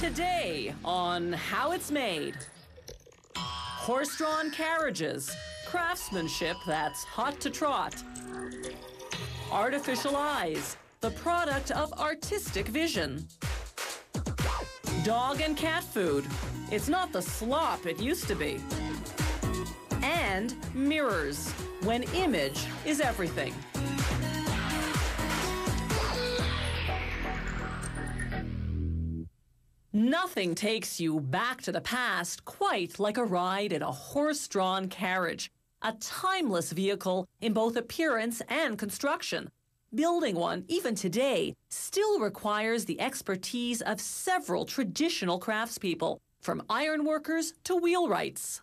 Today on How It's Made. Horse-drawn carriages, craftsmanship that's hot to trot. Artificial eyes, the product of artistic vision. Dog and cat food, it's not the slop it used to be. And mirrors, when image is everything. Nothing takes you back to the past quite like a ride in a horse-drawn carriage, a timeless vehicle in both appearance and construction. Building one, even today, still requires the expertise of several traditional craftspeople, from ironworkers to wheelwrights.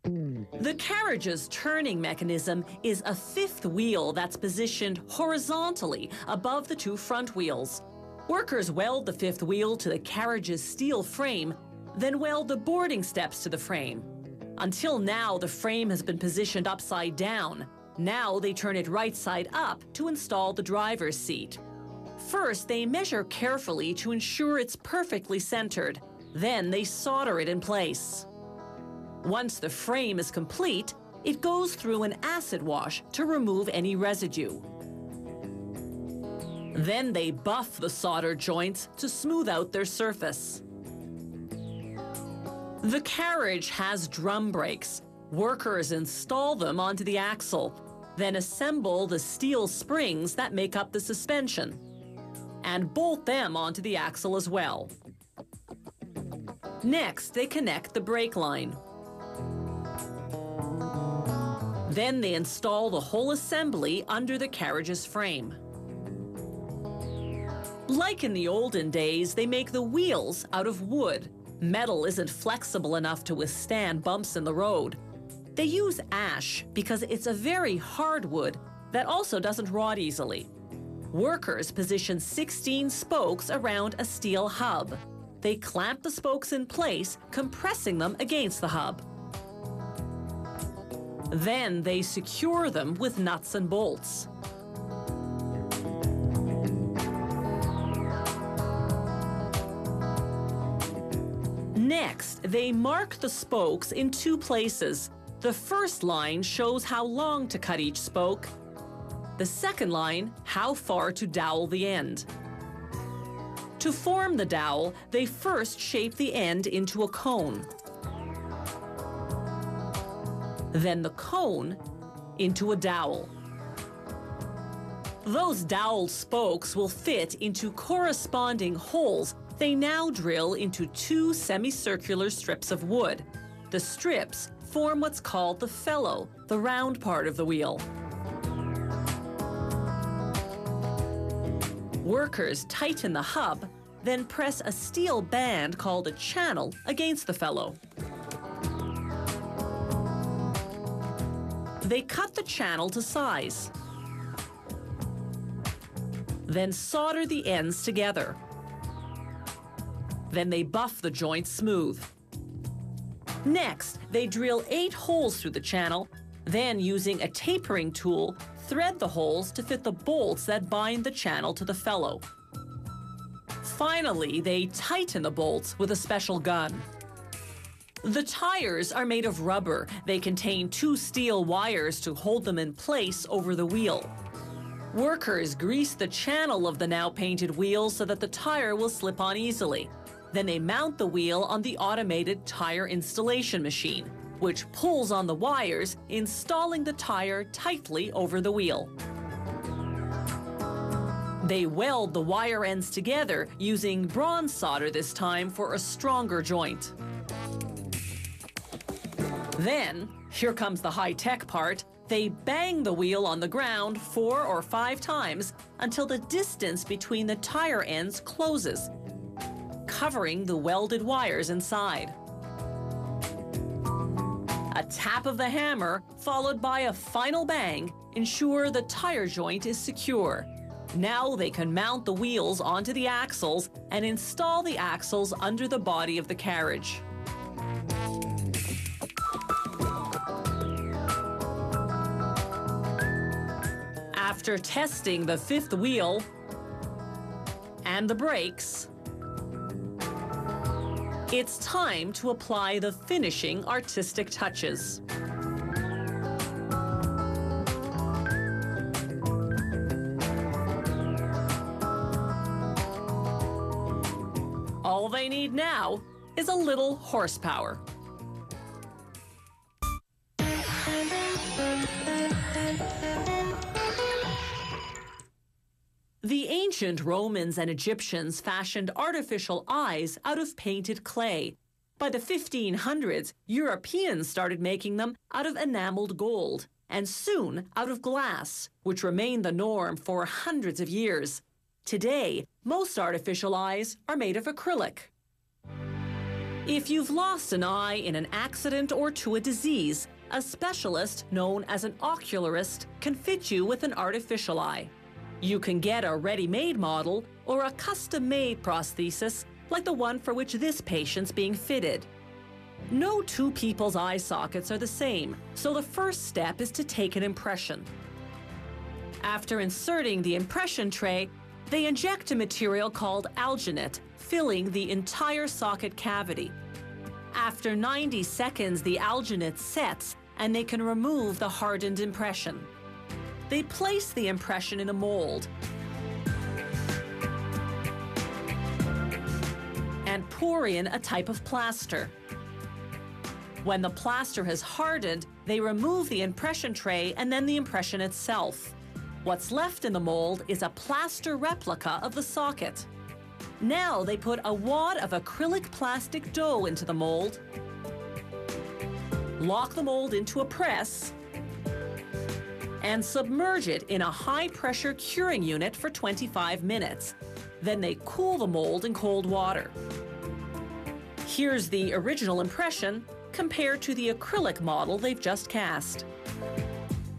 The carriage's turning mechanism is a fifth wheel that's positioned horizontally above the two front wheels. Workers weld the fifth wheel to the carriage's steel frame, then weld the boarding steps to the frame. Until now, the frame has been positioned upside down. Now they turn it right side up to install the driver's seat. First, they measure carefully to ensure it's perfectly centered. Then they solder it in place. Once the frame is complete, it goes through an acid wash to remove any residue. Then they buff the solder joints to smooth out their surface. The carriage has drum brakes. Workers install them onto the axle, then assemble the steel springs that make up the suspension, and bolt them onto the axle as well. Next, they connect the brake line. Then they install the whole assembly under the carriage's frame. Like in the olden days, they make the wheels out of wood. Metal isn't flexible enough to withstand bumps in the road. They use ash because it's a very hard wood that also doesn't rot easily. Workers position 16 spokes around a steel hub. They clamp the spokes in place, compressing them against the hub. Then they secure them with nuts and bolts. Next, they mark the spokes in two places. The first line shows how long to cut each spoke. The second line, how far to dowel the end. To form the dowel, they first shape the end into a cone. Then the cone into a dowel. Those doweled spokes will fit into corresponding holes they now drill into two semicircular strips of wood. The strips form what's called the felloe, the round part of the wheel. Workers tighten the hub, then press a steel band called a channel against the felloe. They cut the channel to size, then solder the ends together. Then they buff the joints smooth. Next, they drill 8 holes through the channel, then using a tapering tool, thread the holes to fit the bolts that bind the channel to the felloe. Finally, they tighten the bolts with a special gun. The tires are made of rubber. They contain 2 steel wires to hold them in place over the wheel. Workers grease the channel of the now painted wheel so that the tire will slip on easily. Then they mount the wheel on the automated tire installation machine, which pulls on the wires, installing the tire tightly over the wheel. They weld the wire ends together using bronze solder this time for a stronger joint. Then, here comes the high-tech part, they bang the wheel on the ground 4 or 5 times until the distance between the tire ends closes, covering the welded wires inside. A tap of the hammer, followed by a final bang, ensure the tire joint is secure. Now they can mount the wheels onto the axles and install the axles under the body of the carriage. After testing the fifth wheel and the brakes, It's time to apply the finishing artistic touches. All they need now is a little horsepower. The ancient Romans and Egyptians fashioned artificial eyes out of painted clay. By the 1500s, Europeans started making them out of enameled gold, and soon out of glass, which remained the norm for hundreds of years. Today, most artificial eyes are made of acrylic. If you've lost an eye in an accident or to a disease, a specialist known as an ocularist can fit you with an artificial eye. You can get a ready-made model or a custom-made prosthesis like the one for which this patient's being fitted. No two people's eye sockets are the same, so the first step is to take an impression. After inserting the impression tray, they inject a material called alginate, filling the entire socket cavity. After 90 seconds, the alginate sets and they can remove the hardened impression. They place the impression in a mold and pour in a type of plaster. When the plaster has hardened, they remove the impression tray and then the impression itself. What's left in the mold is a plaster replica of the socket. Now they put a wad of acrylic plastic dough into the mold, lock the mold into a press, and submerge it in a high-pressure curing unit for 25 minutes. Then they cool the mold in cold water. Here's the original impression compared to the acrylic model they've just cast.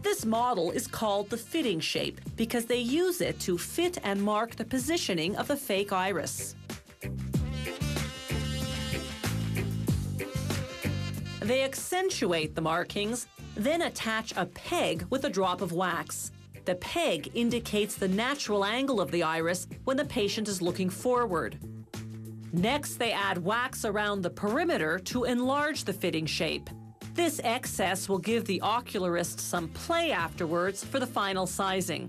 This model is called the fitting shape because they use it to fit and mark the positioning of the fake iris. They accentuate the markings, then attach a peg with a drop of wax. The peg indicates the natural angle of the iris when the patient is looking forward. Next, they add wax around the perimeter to enlarge the fitting shape. This excess will give the ocularist some play afterwards for the final sizing.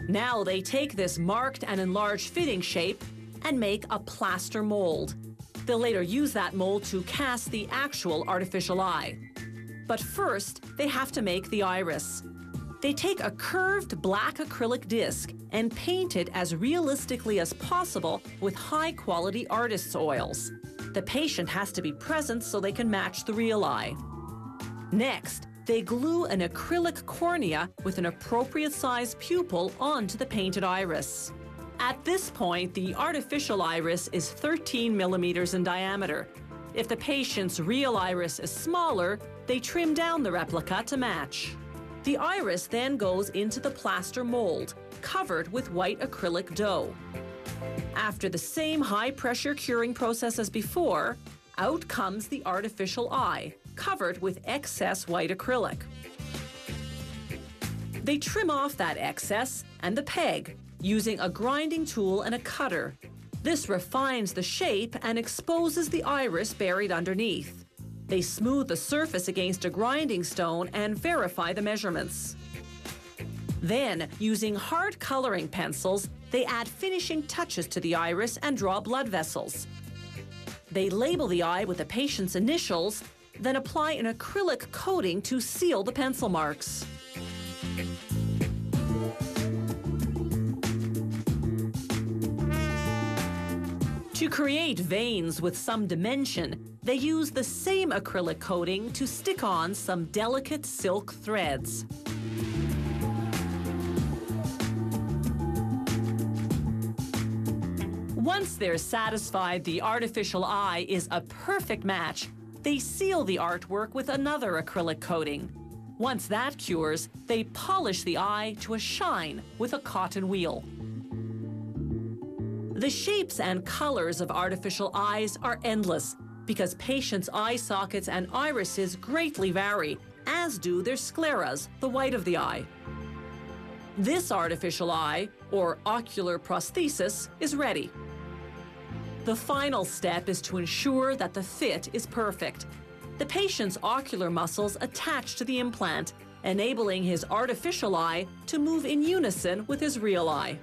Now they take this marked and enlarged fitting shape and make a plaster mold. They'll later use that mold to cast the actual artificial eye. But first, they have to make the iris. They take a curved black acrylic disc and paint it as realistically as possible with high-quality artist's oils. The patient has to be present so they can match the real eye. Next, they glue an acrylic cornea with an appropriate-sized pupil onto the painted iris. At this point, the artificial iris is 13 millimeters in diameter. If the patient's real iris is smaller, they trim down the replica to match. The iris then goes into the plaster mold, covered with white acrylic dough. After the same high-pressure curing process as before, out comes the artificial eye, covered with excess white acrylic. They trim off that excess and the peg, using a grinding tool and a cutter. This refines the shape and exposes the iris buried underneath. They smooth the surface against a grinding stone and verify the measurements. Then, using hard coloring pencils, they add finishing touches to the iris and draw blood vessels. They label the eye with the patient's initials, then apply an acrylic coating to seal the pencil marks. To create veins with some dimension, they use the same acrylic coating to stick on some delicate silk threads. Once they're satisfied the artificial eye is a perfect match, they seal the artwork with another acrylic coating. Once that cures, they polish the eye to a shine with a cotton wheel. The shapes and colors of artificial eyes are endless because patients' eye sockets and irises greatly vary, as do their scleras, the white of the eye. This artificial eye, or ocular prosthesis, is ready. The final step is to ensure that the fit is perfect. The patient's ocular muscles attach to the implant, enabling his artificial eye to move in unison with his real eye.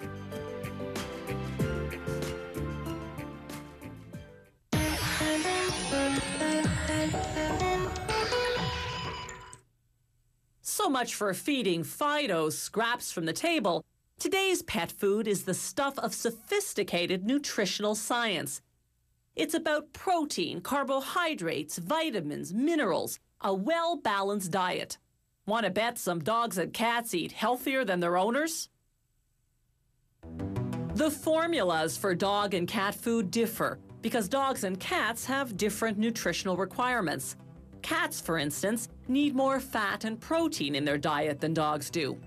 So much for feeding Fido scraps from the table. Today's pet food is the stuff of sophisticated nutritional science. It's about protein, carbohydrates, vitamins, minerals, a well-balanced diet. Want to bet some dogs and cats eat healthier than their owners? The formulas for dog and cat food differ because dogs and cats have different nutritional requirements. Cats, for instance, need more fat and protein in their diet than dogs do.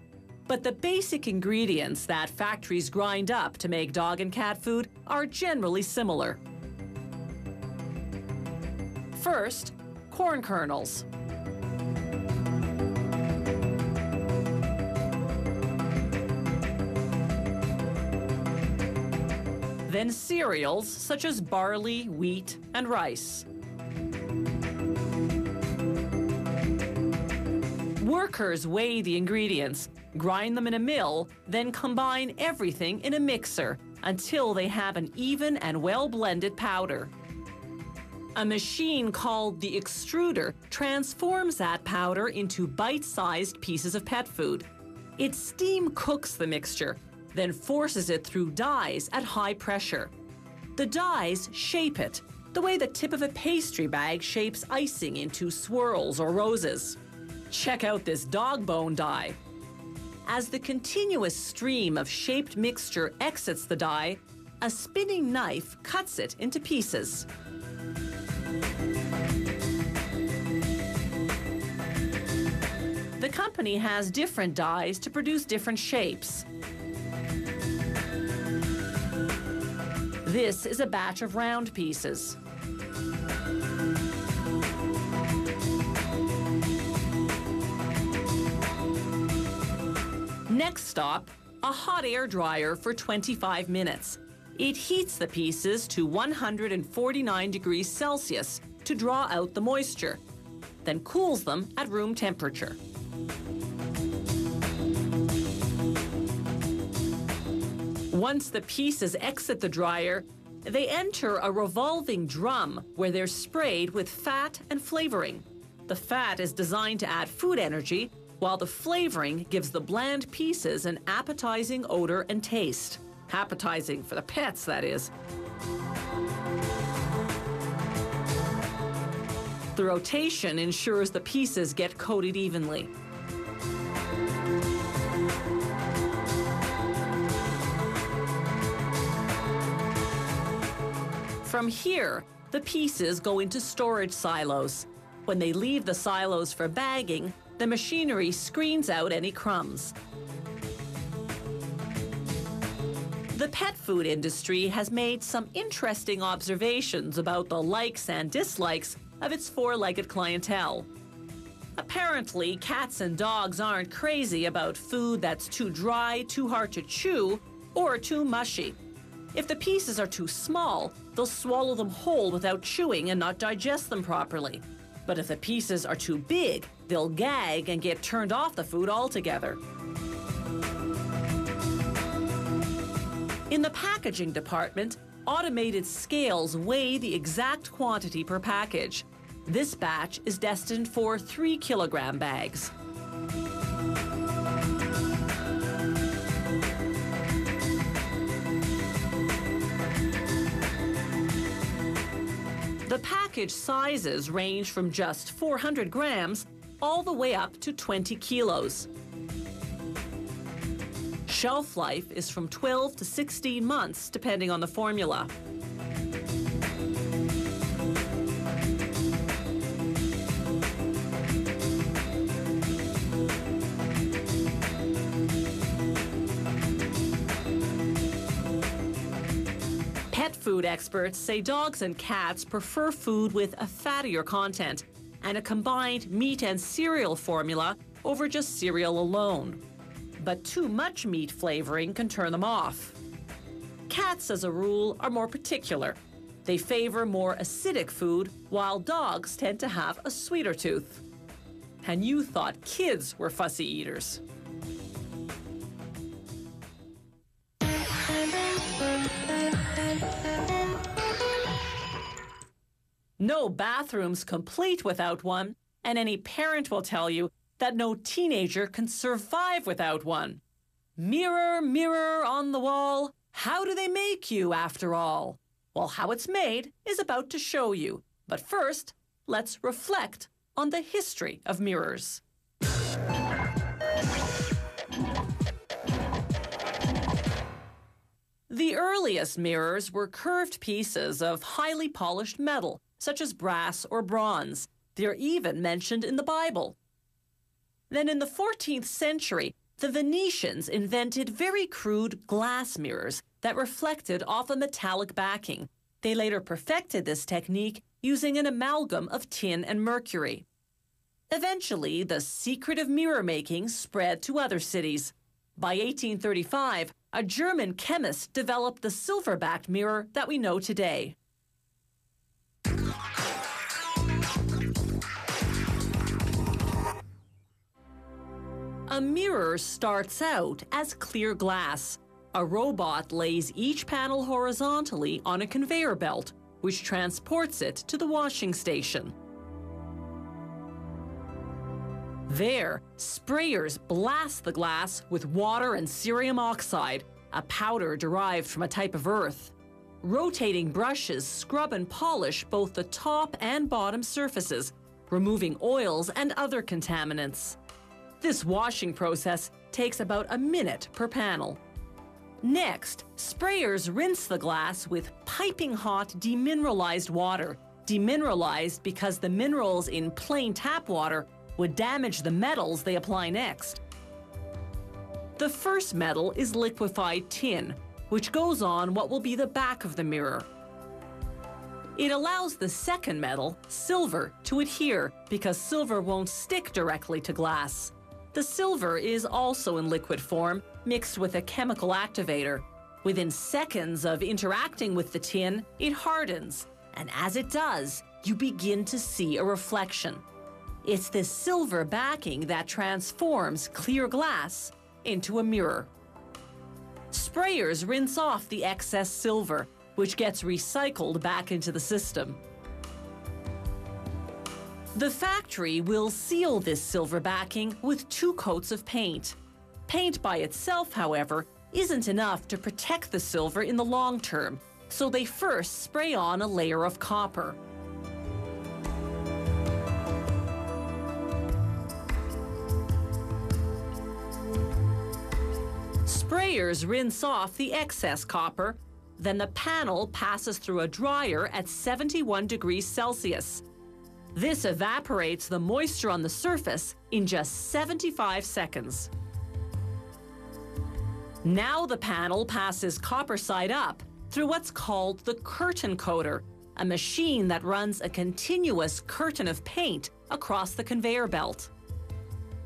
But the basic ingredients that factories grind up to make dog and cat food are generally similar. First, corn kernels. Then cereals such as barley, wheat, and rice. Workers weigh the ingredients, grind them in a mill, then combine everything in a mixer until they have an even and well-blended powder. A machine called the extruder transforms that powder into bite-sized pieces of pet food. It steam cooks the mixture, then forces it through dies at high pressure. The dies shape it, the way the tip of a pastry bag shapes icing into swirls or roses. Check out this dog bone die. As the continuous stream of shaped mixture exits the die, a spinning knife cuts it into pieces. The company has different dies to produce different shapes. This is a batch of round pieces. Next stop, a hot air dryer for 25 minutes. It heats the pieces to 149 degrees Celsius to draw out the moisture, then cools them at room temperature. Once the pieces exit the dryer, they enter a revolving drum where they're sprayed with fat and flavoring. The fat is designed to add food energy, while the flavoring gives the bland pieces an appetizing odor and taste. Appetizing for the pets, that is. The rotation ensures the pieces get coated evenly. From here, the pieces go into storage silos. When they leave the silos for bagging, the machinery screens out any crumbs. The pet food industry has made some interesting observations about the likes and dislikes of its four-legged clientele. Apparently, cats and dogs aren't crazy about food that's too dry, too hard to chew, or too mushy. If the pieces are too small, they'll swallow them whole without chewing and not digest them properly. But if the pieces are too big, they'll gag and get turned off the food altogether. In the packaging department, automated scales weigh the exact quantity per package. This batch is destined for 3-kilogram bags. The package sizes range from just 400 grams all the way up to 20 kilos. Shelf life is from 12 to 16 months, depending on the formula. Pet food experts say dogs and cats prefer food with a fattier content and a combined meat and cereal formula over just cereal alone. But too much meat flavoring can turn them off. Cats, as a rule, are more particular. They favor more acidic food, while dogs tend to have a sweeter tooth. And you thought kids were fussy eaters. No bathroom's complete without one, and any parent will tell you that no teenager can survive without one. Mirror, mirror on the wall, how do they make you after all? Well, how it's made is about to show you. But first, let's reflect on the history of mirrors. The earliest mirrors were curved pieces of highly polished metal, such as brass or bronze. They're even mentioned in the Bible. Then in the 14th century, the Venetians invented very crude glass mirrors that reflected off a metallic backing. They later perfected this technique using an amalgam of tin and mercury. Eventually, the secret of mirror making spread to other cities. By 1835, a German chemist developed the silver-backed mirror that we know today. A mirror starts out as clear glass. A robot lays each panel horizontally on a conveyor belt, which transports it to the washing station. There, sprayers blast the glass with water and cerium oxide, a powder derived from a type of earth. Rotating brushes scrub and polish both the top and bottom surfaces, removing oils and other contaminants. This washing process takes about a minute per panel. Next, sprayers rinse the glass with piping hot demineralized water. Demineralized because the minerals in plain tap water would damage the metals they apply next. The first metal is liquefied tin, which goes on what will be the back of the mirror. It allows the second metal, silver, to adhere because silver won't stick directly to glass. The silver is also in liquid form, mixed with a chemical activator. Within seconds of interacting with the tin, it hardens, and as it does, you begin to see a reflection. It's this silver backing that transforms clear glass into a mirror. Sprayers rinse off the excess silver, which gets recycled back into the system. The factory will seal this silver backing with 2 coats of paint. Paint by itself, however, isn't enough to protect the silver in the long term, so they first spray on a layer of copper. Sprayers rinse off the excess copper, then the panel passes through a dryer at 71 degrees Celsius. This evaporates the moisture on the surface in just 75 seconds. Now the panel passes copper side up through what's called the curtain coater, a machine that runs a continuous curtain of paint across the conveyor belt.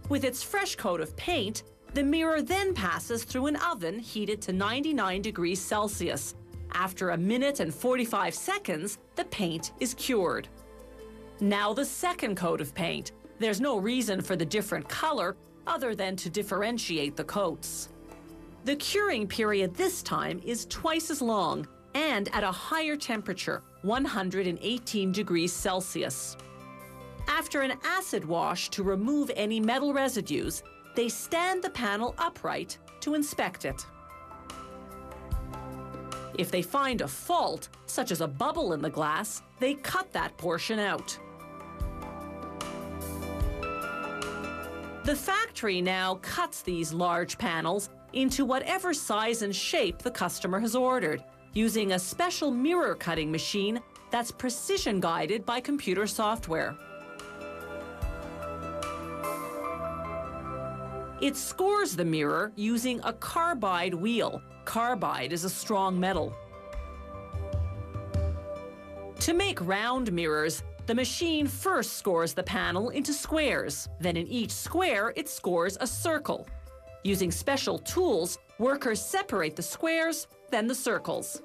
With its fresh coat of paint, the mirror then passes through an oven heated to 99 degrees Celsius. After a minute and 45 seconds, the paint is cured. Now the second coat of paint. There's no reason for the different color other than to differentiate the coats. The curing period this time is twice as long and at a higher temperature, 118 degrees Celsius. After an acid wash to remove any metal residues, they stand the panel upright to inspect it. If they find a fault, such as a bubble in the glass, they cut that portion out. The factory now cuts these large panels into whatever size and shape the customer has ordered, using a special mirror cutting machine that's precision guided by computer software. It scores the mirror using a carbide wheel. Carbide is a strong metal. To make round mirrors, the machine first scores the panel into squares. Then in each square, it scores a circle. Using special tools, workers separate the squares, then the circles.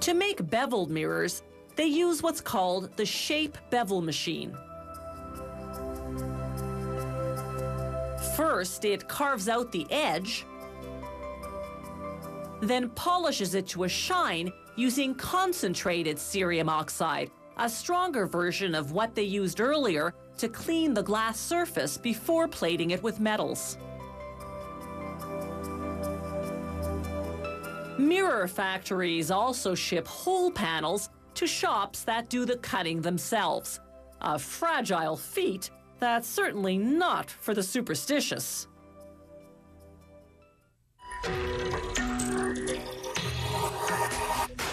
To make beveled mirrors, they use what's called the shape bevel machine. First, it carves out the edge, then polishes it to a shine using concentrated cerium oxide, a stronger version of what they used earlier to clean the glass surface before plating it with metals. Mirror factories also ship whole panels to shops that do the cutting themselves. A fragile feat that's certainly not for the superstitious.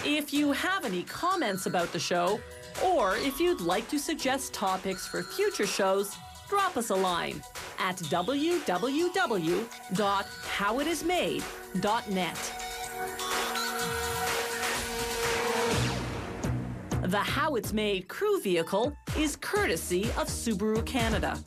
If you have any comments about the show, or if you'd like to suggest topics for future shows, drop us a line at www.howitismade.net. The How It's Made crew vehicle is courtesy of Subaru Canada.